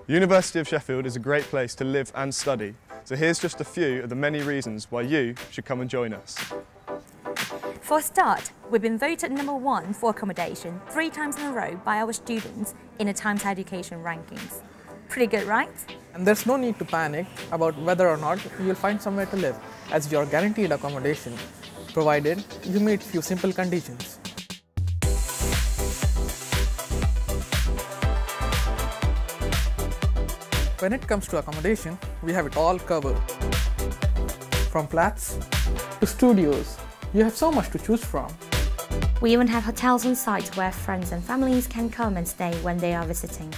The University of Sheffield is a great place to live and study, so here's just a few of the many reasons why you should come and join us. For a start, we've been voted #1 for accommodation 3 times in a row by our students in the Times Education rankings. Pretty good, right? And there's no need to panic about whether or not you'll find somewhere to live, as you're guaranteed accommodation, provided you meet few simple conditions. When it comes to accommodation, we have it all covered. From flats to studios, you have so much to choose from. We even have hotels on site where friends and families can come and stay when they are visiting.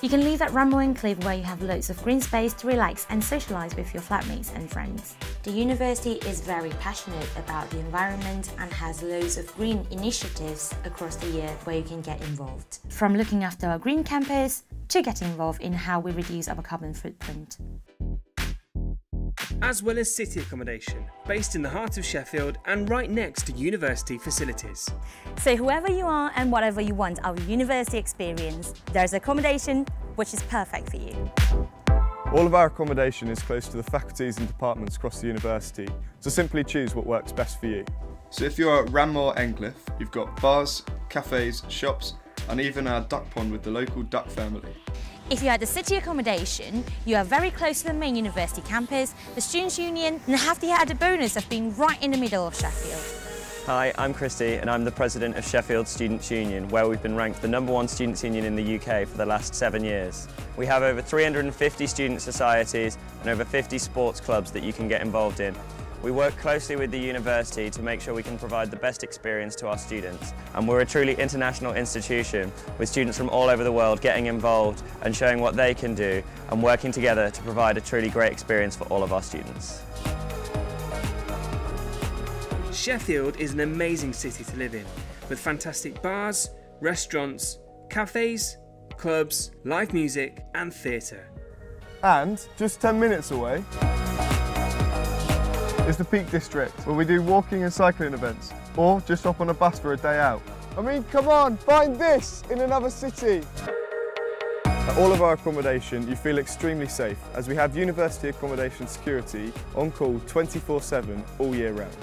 You can live at Rambo Enclave where you have loads of green space to relax and socialise with your flatmates and friends. The university is very passionate about the environment and has loads of green initiatives across the year where you can get involved. From looking after our green campus to getting involved in how we reduce our carbon footprint. As well as city accommodation, based in the heart of Sheffield and right next to university facilities. So whoever you are and whatever you want out of university experience, there's accommodation which is perfect for you. All of our accommodation is close to the faculties and departments across the university, so simply choose what works best for you. So if you're at Rambo Enclave, you've got bars, cafes, shops, and even our duck pond with the local duck family. If you're at the city accommodation, you are very close to the main university campus, the Students' Union, and have the added bonus of being right in the middle of Sheffield. Hi, I'm Christy and I'm the President of Sheffield Students' Union, where we've been ranked the #1 students' union in the UK for the last 7 years. We have over 350 student societies and over 50 sports clubs that you can get involved in. We work closely with the university to make sure we can provide the best experience to our students, and we're a truly international institution with students from all over the world getting involved and showing what they can do and working together to provide a truly great experience for all of our students. Sheffield is an amazing city to live in, with fantastic bars, restaurants, cafes, clubs, live music and theatre. And just 10 minutes away is the Peak District, where we do walking and cycling events, or just hop on a bus for a day out. I mean, come on, find this in another city! At all of our accommodation, you feel extremely safe, as we have university accommodation security on call 24/7 all year round.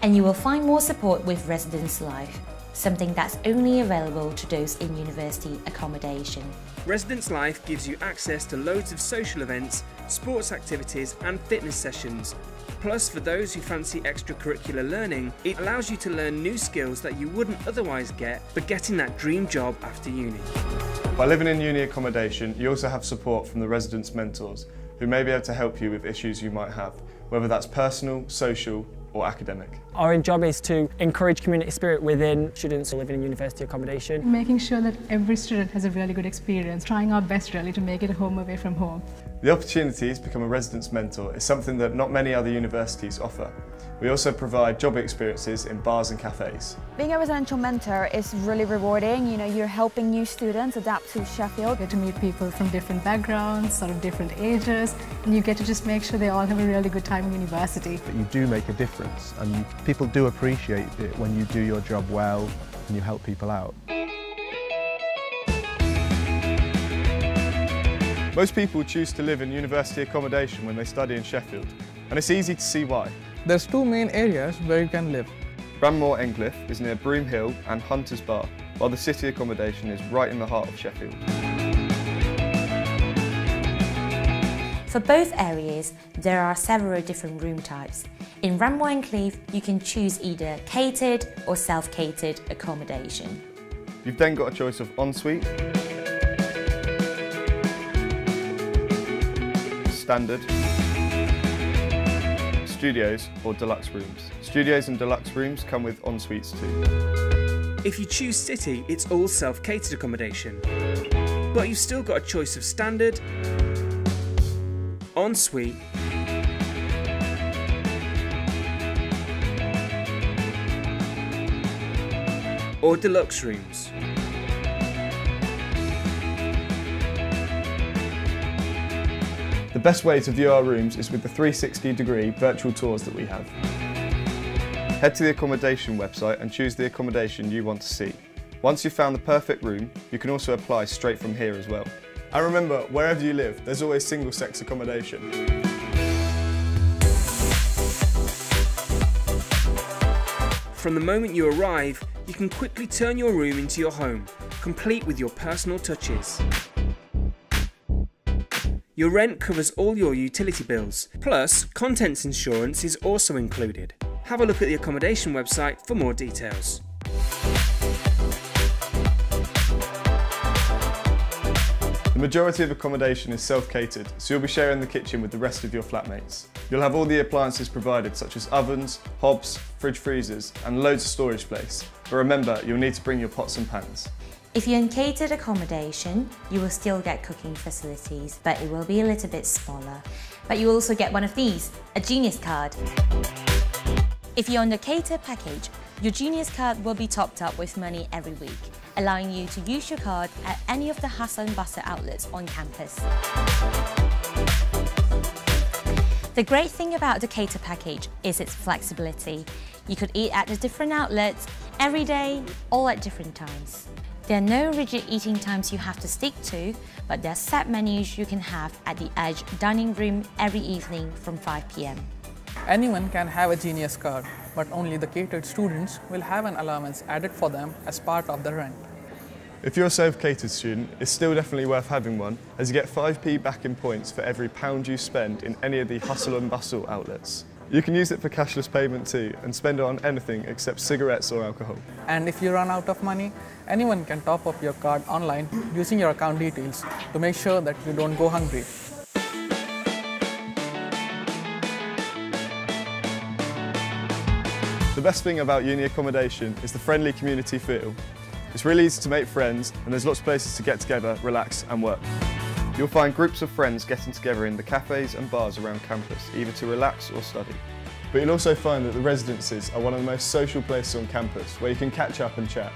And you will find more support with Residence Life, something that's only available to those in university accommodation. Residence Life gives you access to loads of social events, sports activities and fitness sessions. Plus, for those who fancy extracurricular learning, it allows you to learn new skills that you wouldn't otherwise get for getting that dream job after uni. By living in uni accommodation, you also have support from the residence mentors, who may be able to help you with issues you might have, whether that's personal, social, or academic. Our job is to encourage community spirit within students living in university accommodation. Making sure that every student has a really good experience, trying our best really to make it a home away from home. The opportunity to become a residence mentor is something that not many other universities offer. We also provide job experiences in bars and cafes. Being a residential mentor is really rewarding. You know, you're helping new students adapt to Sheffield. You get to meet people from different backgrounds, sort of different ages, and you get to just make sure they all have a really good time in university. But you do make a difference, and people do appreciate it when you do your job well and you help people out. Most people choose to live in university accommodation when they study in Sheffield, and it's easy to see why. There's 2 main areas where you can live. Bramore Enclave is near Broom Hill and Hunter's Bar, while the city accommodation is right in the heart of Sheffield. For both areas, there are several different room types. In Rambo Enclave, you can choose either catered or self-catered accommodation. You've then got a choice of ensuite, standard, studios or deluxe rooms. Studios and deluxe rooms come with en-suites too. If you choose city, it's all self-catered accommodation. But you've still got a choice of standard, en-suite, or deluxe rooms. The best way to view our rooms is with the 360-degree virtual tours that we have. Head to the accommodation website and choose the accommodation you want to see. Once you've found the perfect room, you can also apply straight from here as well. And remember, wherever you live, there's always single-sex accommodation. From the moment you arrive, you can quickly turn your room into your home, complete with your personal touches. Your rent covers all your utility bills, plus contents insurance is also included. Have a look at the accommodation website for more details. The majority of accommodation is self-catered, so you'll be sharing the kitchen with the rest of your flatmates. You'll have all the appliances provided, such as ovens, hobs, fridge freezers, and loads of storage space. But remember, you'll need to bring your pots and pans. If you're in catered accommodation, you will still get cooking facilities, but it will be a little bit smaller. But you also get one of these, a Genius card. If you're on the catered package, your Genius card will be topped up with money every week, allowing you to use your card at any of the hustle and bustle outlets on campus. The great thing about the cater package is its flexibility. You could eat at the different outlets every day, all at different times. There are no rigid eating times you have to stick to, but there are set menus you can have at the Edge dining room every evening from 5 p.m. Anyone can have a Genius card, but only the catered students will have an allowance added for them as part of the rent. If you're a self-catered student, it's still definitely worth having one, as you get 5p back in points for every £1 you spend in any of the hustle and bustle outlets. You can use it for cashless payment too, and spend it on anything except cigarettes or alcohol. And if you run out of money, anyone can top up your card online using your account details to make sure that you don't go hungry. The best thing about uni accommodation is the friendly community feel. It's really easy to make friends, and there's lots of places to get together, relax and work. You'll find groups of friends getting together in the cafes and bars around campus, either to relax or study. But you'll also find that the residences are one of the most social places on campus, where you can catch up and chat.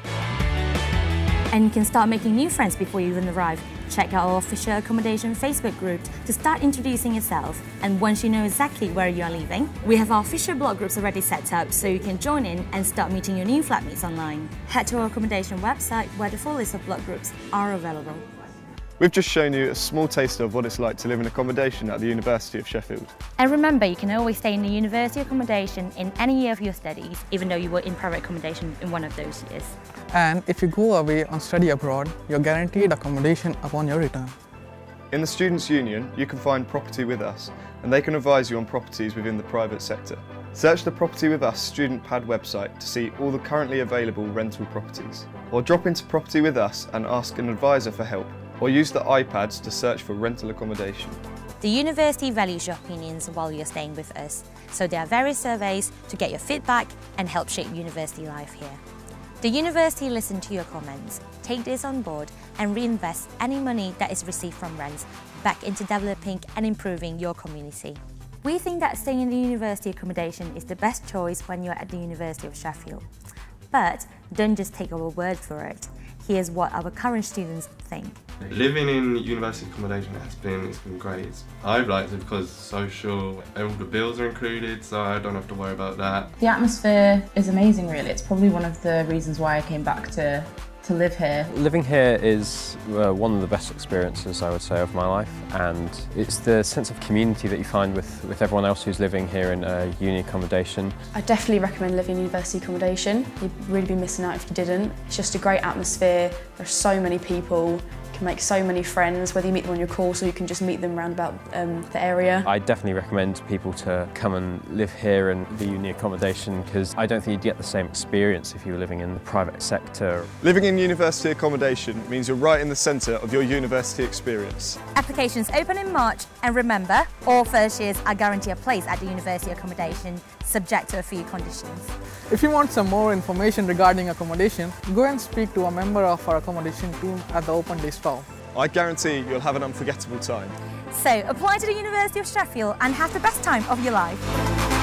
And you can start making new friends before you even arrive. Check out our official accommodation Facebook group to start introducing yourself. And once you know exactly where you are leaving, we have our official blog groups already set up, so you can join in and start meeting your new flatmates online. Head to our accommodation website where the full list of blog groups are available. We've just shown you a small taster of what it's like to live in accommodation at the University of Sheffield. And remember, you can always stay in the university accommodation in any year of your studies, even though you were in private accommodation in one of those years. And if you go away on study abroad, you're guaranteed accommodation upon your return. In the Students' Union, you can find Property With Us, and they can advise you on properties within the private sector. Search the Property With Us student pad website to see all the currently available rental properties. Or drop into Property With Us and ask an advisor for help, or use the iPads to search for rental accommodation. The university values your opinions while you're staying with us, so there are various surveys to get your feedback and help shape university life here. The university listens to your comments, take this on board and reinvest any money that is received from rents back into developing and improving your community. We think that staying in the university accommodation is the best choice when you're at the University of Sheffield. But don't just take our word for it. Here's what our current students think. Living in university accommodation it's been great. I've liked it because it's social, all the bills are included, so I don't have to worry about that. The atmosphere is amazing really. It's probably one of the reasons why I came back to live here. Living here is one of the best experiences, I would say, of my life, and it's the sense of community that you find with everyone else who's living here in uni accommodation. I definitely recommend living in university accommodation. You'd really be missing out if you didn't. It's just a great atmosphere, there are so many people, you can make so many friends, whether you meet them on your course or you can just meet them around about the area. I definitely recommend people to come and live here in the uni accommodation, because I don't think you'd get the same experience if you were living in the private sector. Living in university accommodation means you're right in the centre of your university experience. Applications open in March, and remember, all first years are guaranteed a place at the university accommodation, subject to a few conditions. If you want some more information regarding accommodation, go and speak to a member of our accommodation team at the open day stall. I guarantee you'll have an unforgettable time. So apply to the University of Sheffield and have the best time of your life.